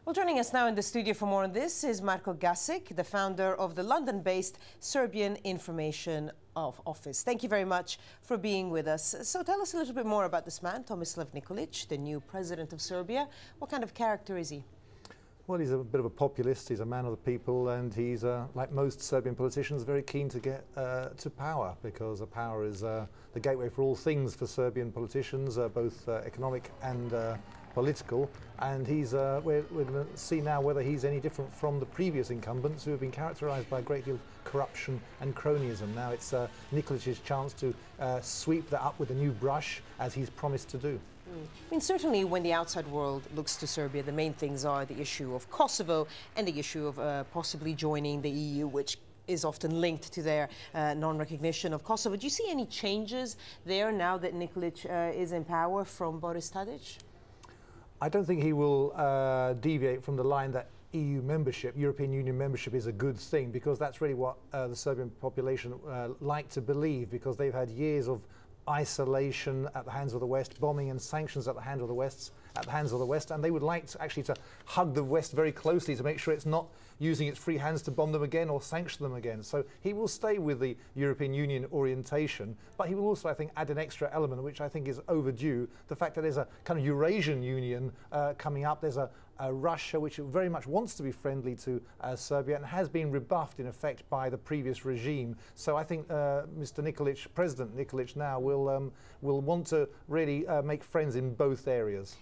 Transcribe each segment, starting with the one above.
Well, joining us now in the studio for more on this is Marko Gasic, the founder of the London-based Serbian Information Office. Thank you very much for being with us. So tell us a little bit more about this man, Tomislav Nikolic, the new president of Serbia. What kind of character is he? Well, he's a bit of a populist, he's a man of the people, and he's, like most Serbian politicians, very keen to get to power, because power is the gateway for all things for Serbian politicians, both economic and political. And he's, we're going to see now whether he's any different from the previous incumbents who have been characterised by a great deal of corruption and cronyism. Now it's Nikolic's chance to sweep that up with a new brush, as he's promised to do. I mean, certainly when the outside world looks to Serbia, the main things are the issue of Kosovo and the issue of possibly joining the EU, which is often linked to their non-recognition of Kosovo. Do you see any changes there now that Nikolic is in power from Boris Tadic? I don't think he will deviate from the line that EU membership, European Union membership, is a good thing, because that's really what the Serbian population like to believe, because they've had years of isolation at the hands of the West, bombing and sanctions at the hands of the West, and they would like to actually to hug the West very closely to make sure it's not using its free hands to bomb them again or sanction them again. So he will stay with the European Union orientation, but he will also, I think, add an extra element which I think is overdue: the fact that there's a kind of Eurasian Union coming up. There's a Russia which very much wants to be friendly to Serbia and has been rebuffed in effect by the previous regime. So I think Mr. Nikolic, President Nikolic now, will want to really make friends in both areas.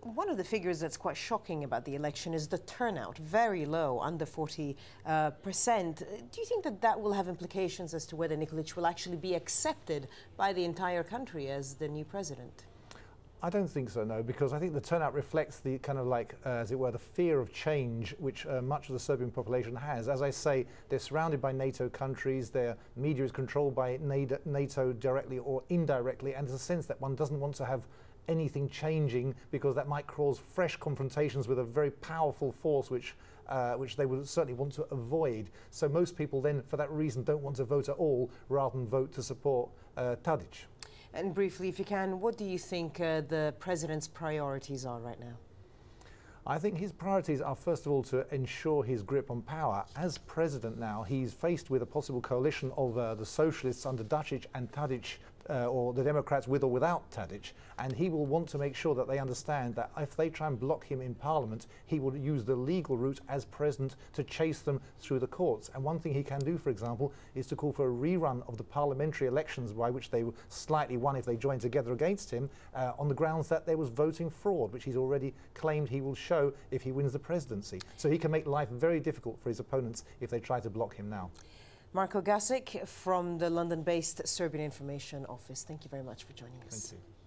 One of the figures that's quite shocking about the election is the turnout, very low, under 40%. Do you think that that will have implications as to whether Nikolic will actually be accepted by the entire country as the new president? I don't think so, no, because I think the turnout reflects the kind of like, as it were, the fear of change which much of the Serbian population has. As I say, they're surrounded by NATO countries, their media is controlled by NATO directly or indirectly, and there's a sense that one doesn't want to have anything changing, because that might cause fresh confrontations with a very powerful force which they would certainly want to avoid. So most people then, for that reason, don't want to vote at all, rather than vote to support Tadic. And briefly, if you can, what do you think the president's priorities are right now? I think his priorities are, first of all, to ensure his grip on power. As president now, he's faced with a possible coalition of the socialists under Dacic and Tadic, or the Democrats with or without Tadic, and he will want to make sure that they understand that if they try and block him in Parliament, he will use the legal route as president to chase them through the courts. And one thing he can do, for example, is to call for a rerun of the parliamentary elections by which they slightly won if they joined together against him, on the grounds that there was voting fraud, which he's already claimed he will show if he wins the presidency. So he can make life very difficult for his opponents if they try to block him now. Marko Gasic from the London-based Serbian Information Office. Thank you very much for joining us. Thank you.